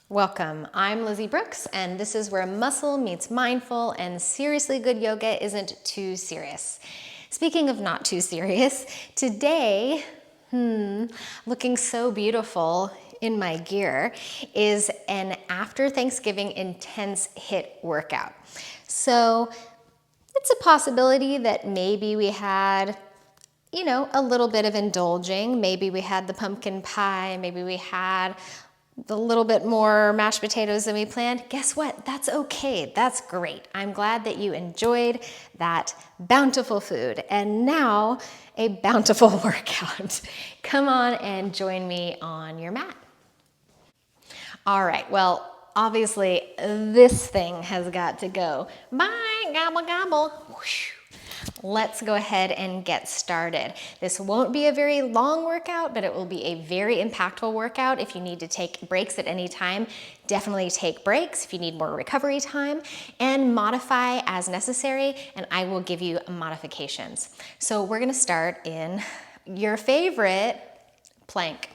Welcome, I'm Lizzie Brooks, and this is where muscle meets mindful and seriously good yoga isn't too serious. Speaking of not too serious, today, looking so beautiful in my gear, is an after Thanksgiving intense HIIT workout. So it's a possibility that maybe we had a little bit of indulging. Maybe we had the pumpkin pie, maybe we had a little bit more mashed potatoes than we planned. Guess what? That's okay. That's great. I'm glad that you enjoyed that bountiful food. And now a bountiful workout. Come on and join me on your mat. All right, well, obviously this thing has got to go. Bye, gobble, gobble. Whoosh. Let's go ahead and get started. This won't be a very long workout, but it will be a very impactful workout. If you need to take breaks at any time, definitely take breaks. If you need more recovery time, and modify as necessary, and I will give you modifications. So we're gonna start in your favorite plank.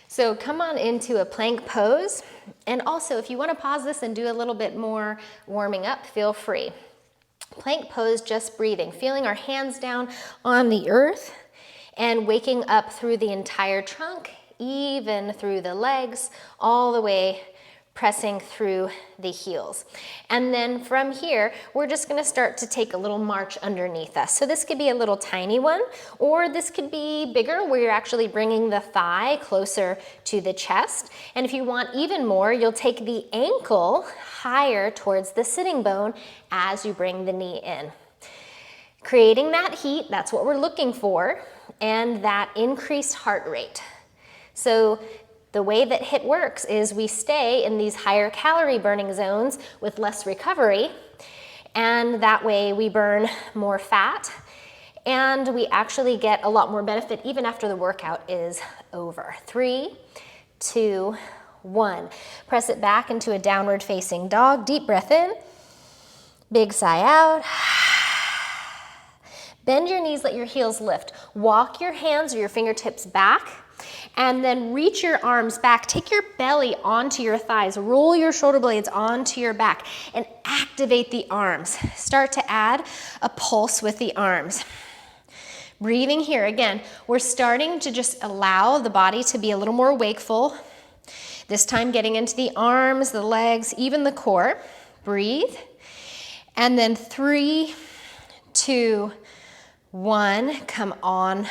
So come on into a plank pose, and also if you wanna pause this and do a little bit more warming up, feel free. Plank pose, just breathing, feeling our hands down on the earth and waking up through the entire trunk, even through the legs, all the way pressing through the heels. And then from here, we're just gonna start to take a little march underneath us. So this could be a little tiny one, or this could be bigger where you're actually bringing the thigh closer to the chest. And if you want even more, you'll take the ankle higher towards the sitting bone as you bring the knee in. Creating that heat, that's what we're looking for, and that increased heart rate. So the way that HIIT works is we stay in these higher calorie burning zones with less recovery, and that way we burn more fat, and we actually get a lot more benefit even after the workout is over. 3, 2, 1. Press it back into a downward facing dog. Deep breath in, big sigh out. Bend your knees, let your heels lift. Walk your hands or your fingertips back, and then reach your arms back. Take your belly onto your thighs. Roll your shoulder blades onto your back and activate the arms. Start to add a pulse with the arms. Breathing here. Again, we're starting to just allow the body to be a little more wakeful. This time getting into the arms, the legs, even the core. Breathe. And then 3, 2, 1. Come on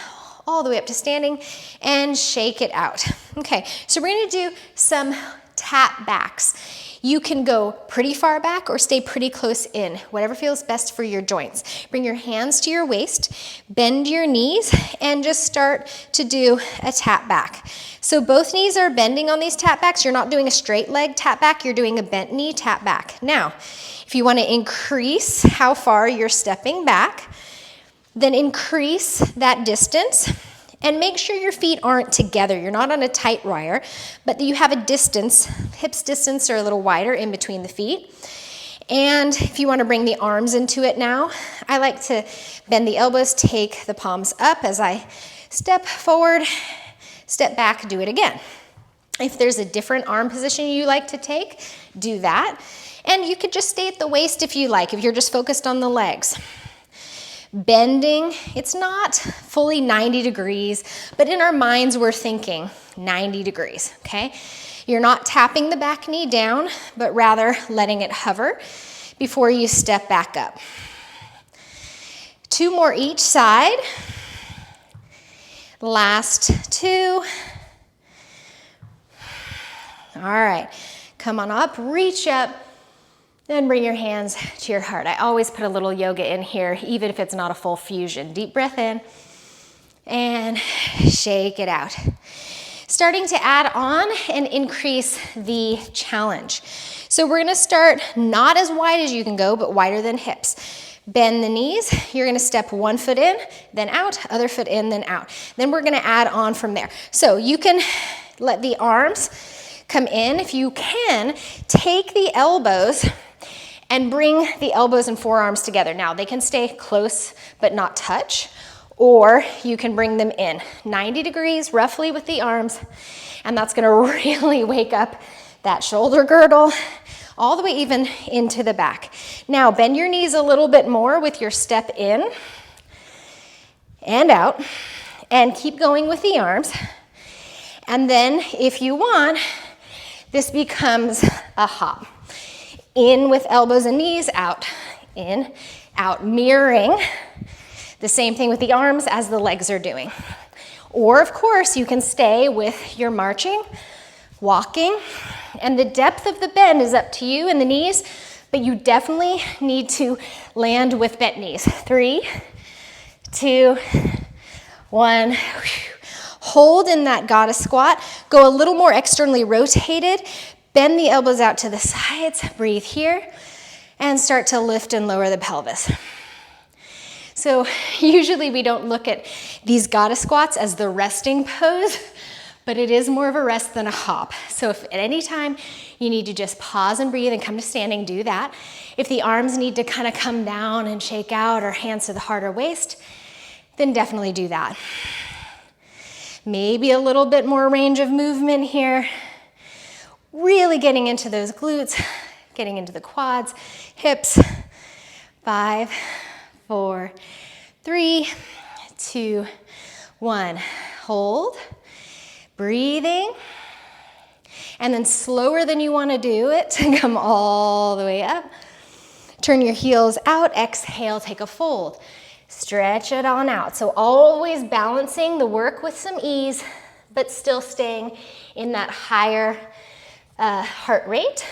all the way up to standing and shake it out. Okay, so we're gonna do some tap backs. You can go pretty far back or stay pretty close in, whatever feels best for your joints. Bring your hands to your waist, bend your knees, and just start to do a tap back. So both knees are bending on these tap backs. You're not doing a straight leg tap back, you're doing a bent knee tap back. Now, if you wanna increase how far you're stepping back, then increase that distance and make sure your feet aren't together. You're not on a tight wire, but you have a distance, hips distance are a little wider in between the feet. And if you want to bring the arms into it now, I like to bend the elbows, take the palms up as I step forward, step back, do it again. If there's a different arm position you like to take, do that. And you could just stay at the waist if you like, if you're just focused on the legs. Bending, it's not fully 90 degrees, but in our minds we're thinking 90 degrees, okay? You're not tapping the back knee down, but rather letting it hover before you step back up. 2 more each side. Last 2. All right, come on up, reach up. Then bring your hands to your heart. I always put a little yoga in here, even if it's not a full fusion. Deep breath in and shake it out. Starting to add on and increase the challenge. So we're gonna start not as wide as you can go, but wider than hips. Bend the knees. You're gonna step 1 foot in, then out, other foot in, then out. Then we're gonna add on from there. So you can let the arms come in. If you can, take the elbows and bring the elbows and forearms together. Now, they can stay close but not touch, or you can bring them in 90 degrees roughly with the arms, and that's gonna really wake up that shoulder girdle, all the way even into the back. Now bend your knees a little bit more with your step in and out, and keep going with the arms. And then if you want, this becomes a hop. In with elbows and knees, out, in, out, mirroring the same thing with the arms as the legs are doing. Or of course, you can stay with your marching, walking, and the depth of the bend is up to you in the knees, but you definitely need to land with bent knees. 3, 2, 1. Hold in that goddess squat. Go a little more externally rotated. Bend the elbows out to the sides. Breathe here. And start to lift and lower the pelvis. So usually we don't look at these goddess squats as the resting pose, but it is more of a rest than a hop. So if at any time you need to just pause and breathe and come to standing, do that. If the arms need to kind of come down and shake out, or hands to the heart or waist, then definitely do that. Maybe a little bit more range of movement here. Really getting into those glutes, getting into the quads, hips. 5, 4, 3, 2, 1. Hold. Breathing. And then slower than you want to do it, to come all the way up. Turn your heels out. Exhale, take a fold. Stretch it on out. So always balancing the work with some ease, but still staying in that higher heart rate.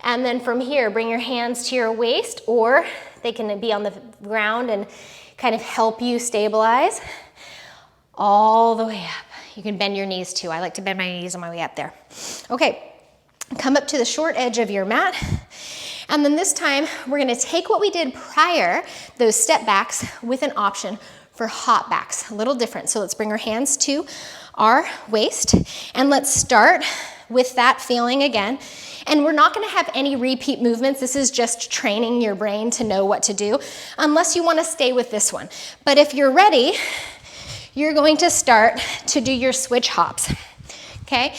And then from here, bring your hands to your waist, or they can be on the ground and kind of help you stabilize all the way up. You can bend your knees too. I like to bend my knees on my way up there. Okay, come up to the short edge of your mat. And then this time, we're gonna take what we did prior, those step backs, with an option for hop backs, a little different. So let's bring our hands to our waist, and let's start with that feeling again. And we're not gonna have any repeat movements. This is just training your brain to know what to do, unless you wanna stay with this one. But if you're ready, you're going to start to do your switch hops, okay?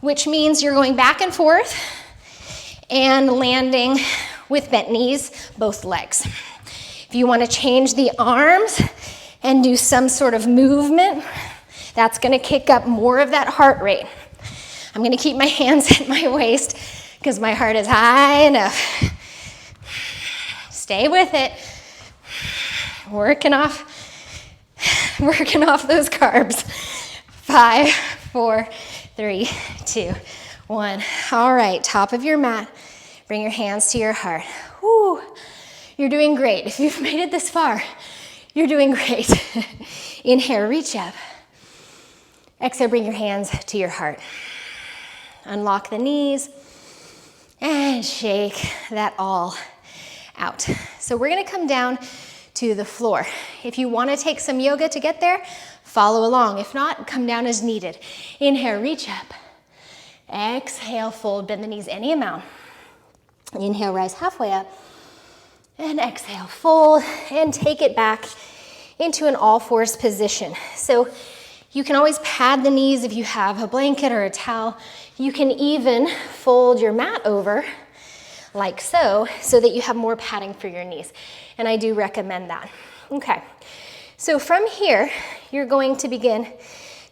Which means you're going back and forth and landing with bent knees, both legs. If you want to change the arms and do some sort of movement, that's going to kick up more of that heart rate. I'm going to keep my hands at my waist because my heart is high enough. Stay with it. Working off those carbs. 5, 4, 3, 2, 1. All right, top of your mat. Bring your hands to your heart. Woo, you're doing great. If you've made it this far, you're doing great. Inhale, reach up. Exhale, bring your hands to your heart. Unlock the knees and shake that all out. So we're gonna come down to the floor. If you wanna take some yoga to get there, follow along. If not, come down as needed. Inhale, reach up. Exhale, fold, bend the knees any amount. Inhale, rise halfway up. And exhale, fold, and take it back into an all-fours position. So you can always pad the knees if you have a blanket or a towel. You can even fold your mat over like so that you have more padding for your knees. And I do recommend that. Okay, so from here, you're going to begin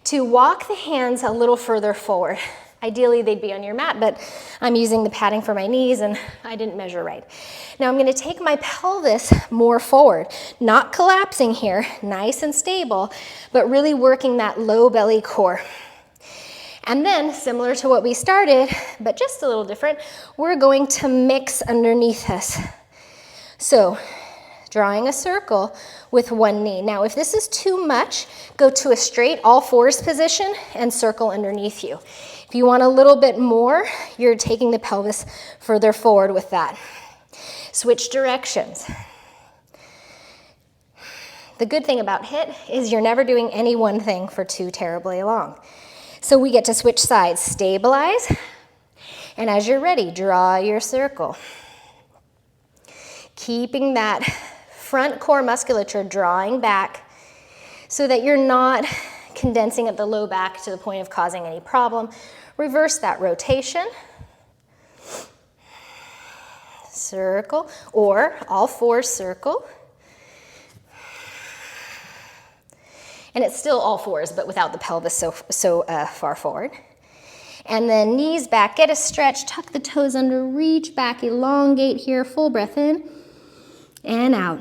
to walk the hands a little further forward. Ideally, they'd be on your mat, but I'm using the padding for my knees and I didn't measure right. Now I'm gonna take my pelvis more forward, not collapsing here, nice and stable, but really working that low belly core. And then, similar to what we started, but just a little different, we're going to mix underneath us. So, drawing a circle with one knee. Now, if this is too much, go to a straight all-fours position and circle underneath you. If you want a little bit more, you're taking the pelvis further forward with that. Switch directions. The good thing about Hiit is you're never doing any one thing for too terribly long. So we get to switch sides, stabilize, and as you're ready, draw your circle. Keeping that front core musculature drawing back so that you're not condensing at the low back to the point of causing any problem. reverse that rotation. Circle, or all fours circle. And it's still all fours, but without the pelvis so far forward. And then knees back, get a stretch, tuck the toes under, reach back, elongate here, full breath in and out.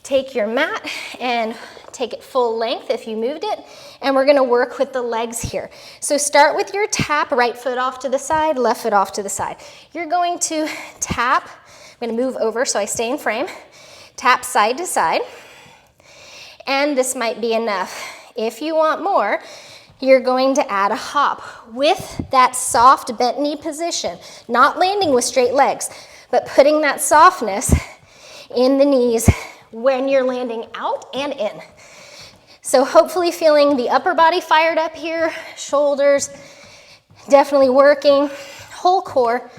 Take your mat and take it full length if you moved it, and we're gonna work with the legs here. So start with your tap, right foot off to the side, left foot off to the side. You're going to tap, I'm gonna move over so I stay in frame, tap side to side, and this might be enough. If you want more, you're going to add a hop with that soft bent knee position, not landing with straight legs, but putting that softness in the knees when you're landing out and in. So hopefully feeling the upper body fired up here, shoulders definitely working, whole core,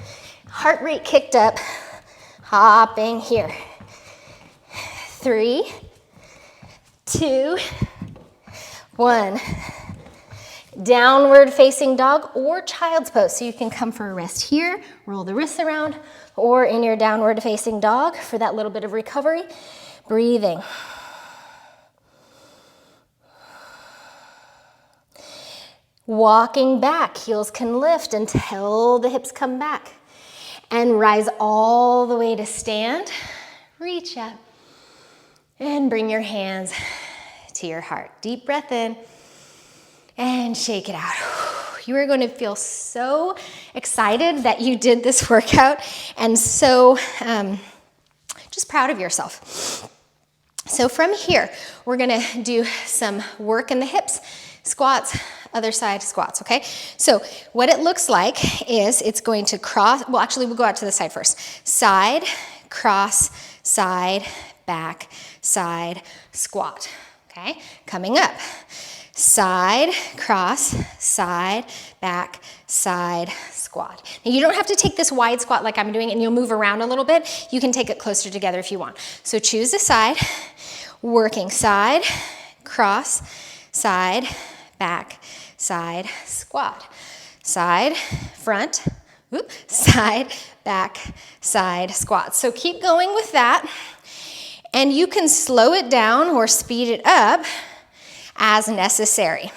heart rate kicked up, hopping here. 3, 2, 1. Downward facing dog or child's pose. So you can come for a rest here, roll the wrists around, or in your downward facing dog for that little bit of recovery. Breathing. Walking back, heels can lift until the hips come back. And rise all the way to stand. Reach up. And bring your hands to your heart. Deep breath in. And shake it out. You are going to feel so excited that you did this workout and so just proud of yourself. So from here, we're going to do some work in the hips, squats, other side squats, okay? So what it looks like is it's going to cross, well, actually, we'll go out to the side first. Side, cross, side, back, side, squat, okay? Coming up. Side, cross, side, back, side, squat. Now you don't have to take this wide squat like I'm doing and you'll move around a little bit. You can take it closer together if you want. So choose a side, working side, cross, side, back, side, squat. Side, front, whoop, side, back, side, squat. So keep going with that. And you can slow it down or speed it up as necessary.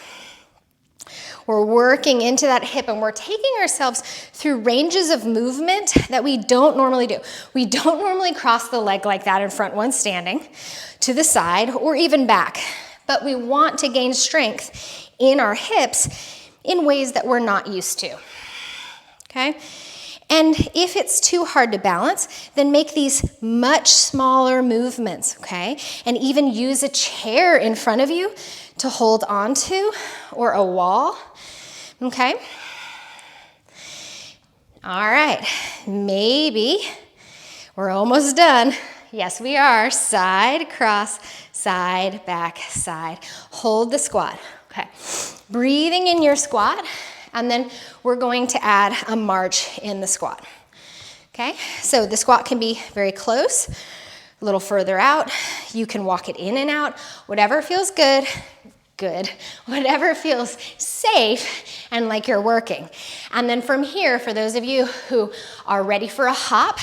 We're working into that hip and we're taking ourselves through ranges of movement that we don't normally do. We don't normally cross the leg like that in front one standing to the side or even back, but we want to gain strength in our hips in ways that we're not used to, okay? And if it's too hard to balance, then make these much smaller movements, okay? And even use a chair in front of you to hold on to, or a wall, okay? All right, maybe we're almost done. Yes, we are. Side, cross, side, back, side. Hold the squat, okay? Breathing in your squat, and then we're going to add a march in the squat, okay? So the squat can be very close, a little further out. You can walk it in and out, whatever feels good, whatever feels safe and like you're working. And then from here, for those of you who are ready for a hop,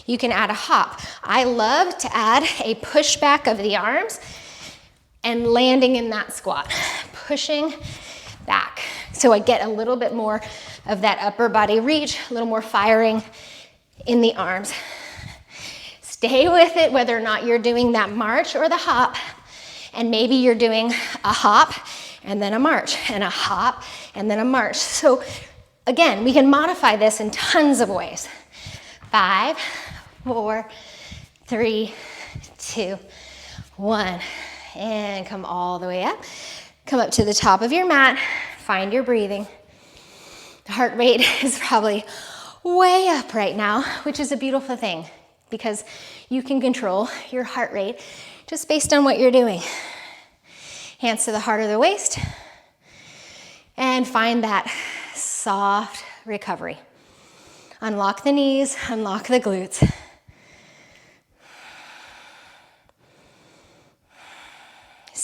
you can add a hop. I love to add a push back of the arms and landing in that squat, pushing back. So I get a little bit more of that upper body reach, a little more firing in the arms. Stay with it, whether or not you're doing that march or the hop. And maybe you're doing a hop and then a march, and a hop and then a march. So again, we can modify this in tons of ways. 5, 4, 3, 2, 1. And come all the way up. Come up to the top of your mat. Find your breathing. The heart rate is probably way up right now, which is a beautiful thing because you can control your heart rate just based on what you're doing. Hands to the heart or the waist. And find that soft recovery. Unlock the knees, unlock the glutes.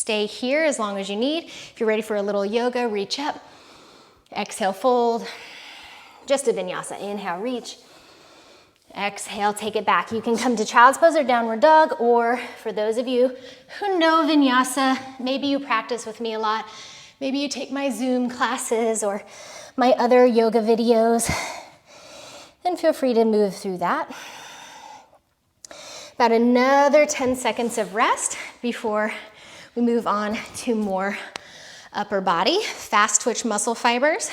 Stay here as long as you need. If you're ready for a little yoga, reach up. Exhale, fold. Just a vinyasa. Inhale, reach. Exhale, take it back. You can come to child's pose or downward dog, or for those of you who know vinyasa, maybe you practice with me a lot. Maybe you take my Zoom classes or my other yoga videos, then feel free to move through that. About another 10 seconds of rest before we move on to more upper body. Fast twitch muscle fibers.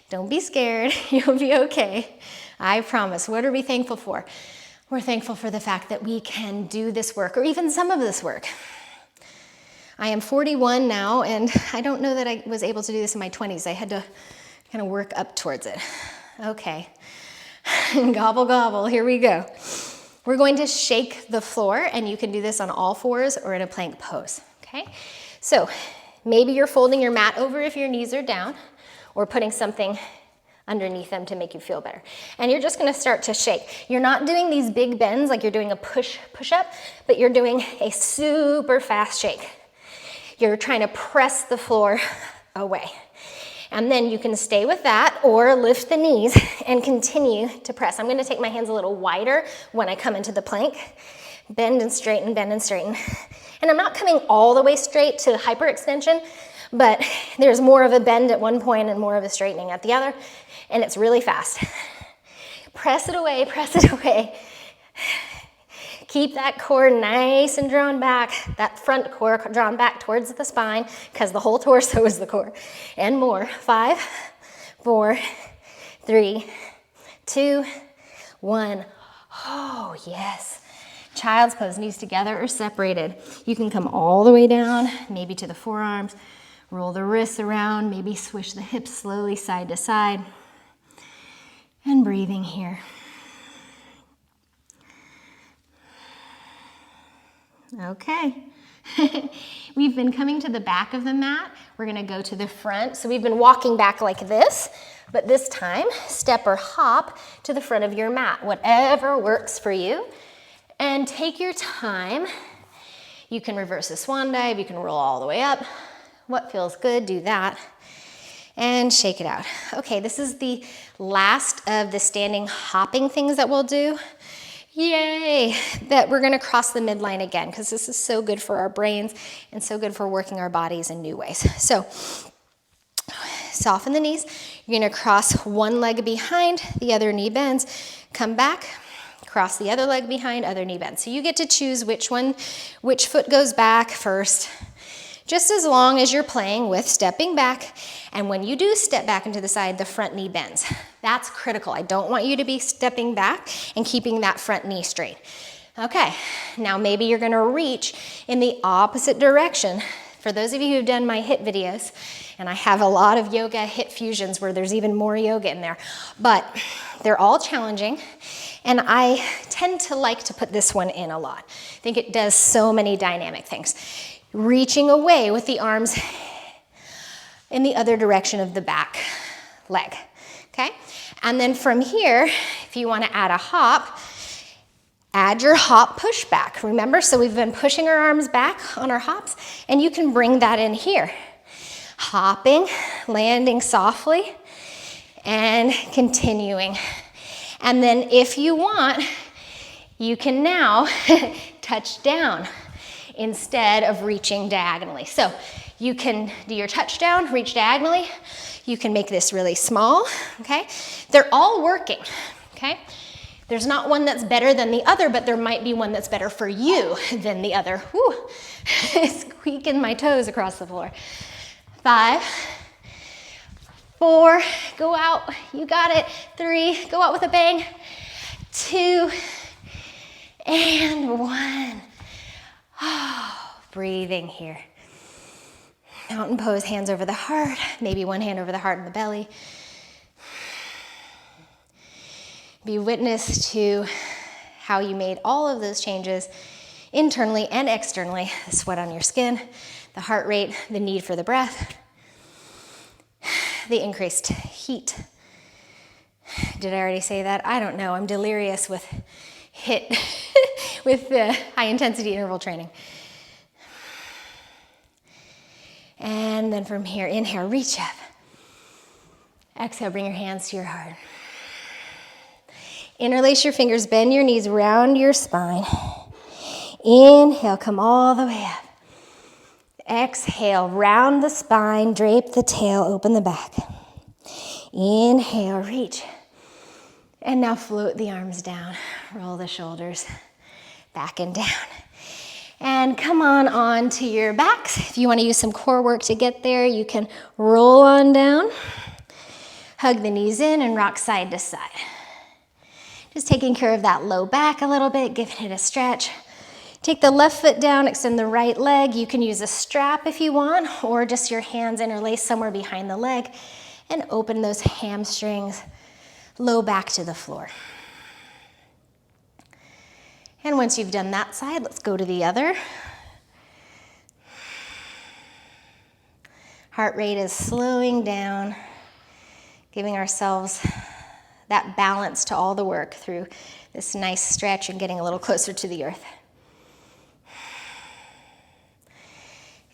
Don't be scared, you'll be okay. I promise. What are we thankful for? We're thankful for the fact that we can do this work, or even some of this work. I am 41 now, and I don't know that I was able to do this in my 20s. I had to kind of work up towards it. Okay. Gobble, gobble, here we go. We're going to shake the floor, and you can do this on all fours or in a plank pose, okay? So maybe you're folding your mat over if your knees are down, or putting something underneath them to make you feel better. And you're just gonna start to shake. You're not doing these big bends like you're doing a push-up, but you're doing a super fast shake. You're trying to press the floor away. And then you can stay with that or lift the knees and continue to press. I'm gonna take my hands a little wider when I come into the plank. Bend and straighten, bend and straighten. And I'm not coming all the way straight to hyperextension, but there's more of a bend at one point and more of a straightening at the other, and it's really fast. Press it away, press it away. Keep that core nice and drawn back, that front core drawn back towards the spine, because the whole torso is the core. And more. 5, 4, 3, 2, 1. Oh, yes. Child's pose, knees together or separated. You can come all the way down, maybe to the forearms, roll the wrists around, maybe swish the hips slowly side to side. And breathing here. Okay. We've been coming to the back of the mat. We're gonna go to the front. So we've been walking back like this, but this time, step or hop to the front of your mat, whatever works for you. And take your time. You can reverse a swan dive, you can roll all the way up. What feels good, do that. And shake it out. Okay, this is the last of the standing hopping things that we'll do. Yay, that we're gonna cross the midline again, because this is so good for our brains and so good for working our bodies in new ways. So, soften the knees. You're gonna cross one leg behind, the other knee bends. Come back, cross the other leg behind, other knee bends. So you get to choose which foot goes back first. Just as long as you're playing with stepping back, and when you do step back into the side, the front knee bends. That's critical. I don't want you to be stepping back and keeping that front knee straight. Okay, now maybe you're gonna reach in the opposite direction. For those of you who've done my HIIT videos, and I have a lot of yoga HIIT fusions where there's even more yoga in there, but they're all challenging, and I tend to like to put this one in a lot. I think it does so many dynamic things. Reaching away with the arms in the other direction of the back leg, okay? And then from here, if you wanna add a hop, add your hop push back. Remember, so we've been pushing our arms back on our hops, and you can bring that in here. Hopping, landing softly, and continuing. And then if you want, you can now touch down instead of reaching diagonally. So you can do your touchdown, reach diagonally. You can make this really small, okay? They're all working, okay? There's not one that's better than the other, but there might be one that's better for you than the other. Whew, squeaking my toes across the floor. 5, 4, go out, you got it. 3, go out with a bang. 2, and 1. Oh, breathing here. Mountain pose, hands over the heart, maybe one hand over the heart and the belly. Be witness to how you made all of those changes internally and externally. The sweat on your skin, the heart rate, the need for the breath, the increased heat. Did I already say that? I don't know. I'm delirious with HIIT, with the high intensity interval training. And then from here, inhale, reach up. Exhale, bring your hands to your heart. Interlace your fingers, bend your knees, round your spine. Inhale, come all the way up. Exhale, round the spine, drape the tail, open the back. Inhale, reach. And now float the arms down, roll the shoulders back and down. And come on to your backs. If you want to use some core work to get there, you can roll on down, hug the knees in, and rock side to side. Just taking care of that low back a little bit, giving it a stretch. Take the left foot down, extend the right leg. You can use a strap if you want, or just your hands interlace somewhere behind the leg, and open those hamstrings, low back to the floor. And once you've done that side, let's go to the other. Heart rate is slowing down, giving ourselves that balance to all the work through this nice stretch and getting a little closer to the earth.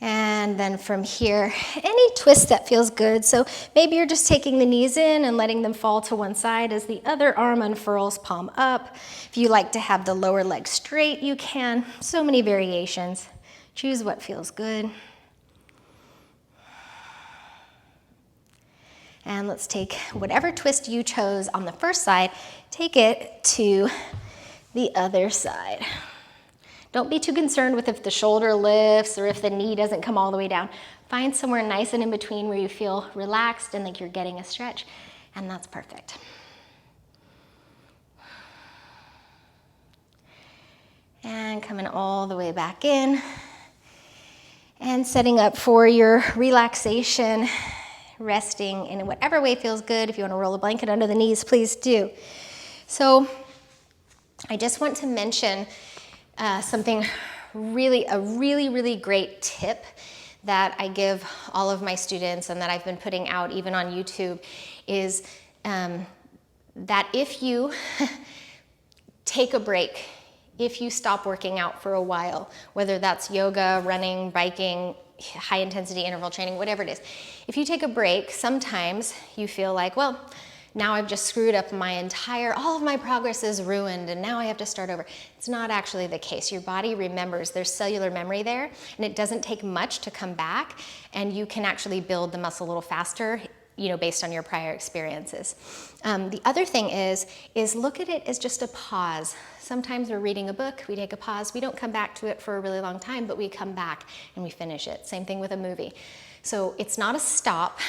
And then from here, any twist that feels good. So maybe you're just taking the knees in and letting them fall to one side as the other arm unfurls, palm up. If you like to have the lower leg straight, you can. So many variations. Choose what feels good. And let's take whatever twist you chose on the first side, take it to the other side. Don't be too concerned with if the shoulder lifts or if the knee doesn't come all the way down. Find somewhere nice and in between where you feel relaxed and like you're getting a stretch, and that's perfect. And coming all the way back in and setting up for your relaxation, resting in whatever way feels good. If you want to roll a blanket under the knees, please do. So I just want to mention something really great tip that I give all of my students and that I've been putting out even on YouTube is that if you take a break, if you stop working out for a while, whether that's yoga, running, biking, high intensity interval training, whatever it is, if you take a break, sometimes you feel like, well, now I've just screwed up all of my progress is ruined and now I have to start over. It's not actually the case. Your body remembers, there's cellular memory there, and it doesn't take much to come back, and you can actually build the muscle a little faster, based on your prior experiences. The other thing is look at it as just a pause. Sometimes we're reading a book, we take a pause, we don't come back to it for a really long time, but we come back and we finish it. Same thing with a movie. So it's not a stop,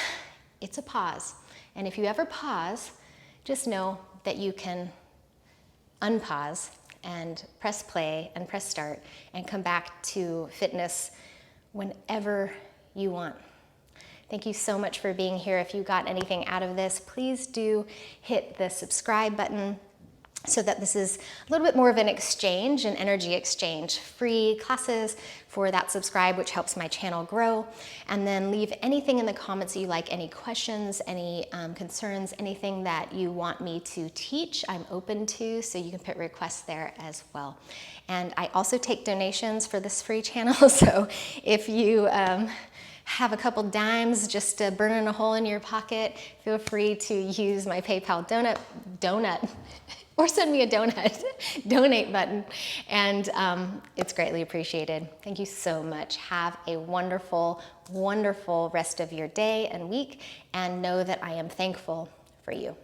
it's a pause. And if you ever pause, just know that you can unpause and press play and press start and come back to fitness whenever you want. Thank you so much for being here. If you got anything out of this, please do hit the subscribe button so that this is a little bit more of an exchange, an energy exchange. Free classes for that subscribe, which helps my channel grow. And then leave anything in the comments that you like, any questions, any concerns, anything that you want me to teach, I'm open to, so you can put requests there as well. And I also take donations for this free channel, so if you have a couple dimes just burning a hole in your pocket, feel free to use my PayPal donut or send me a donate button, and it's greatly appreciated. Thank you so much. Have a wonderful, wonderful rest of your day and week, and know that I am thankful for you.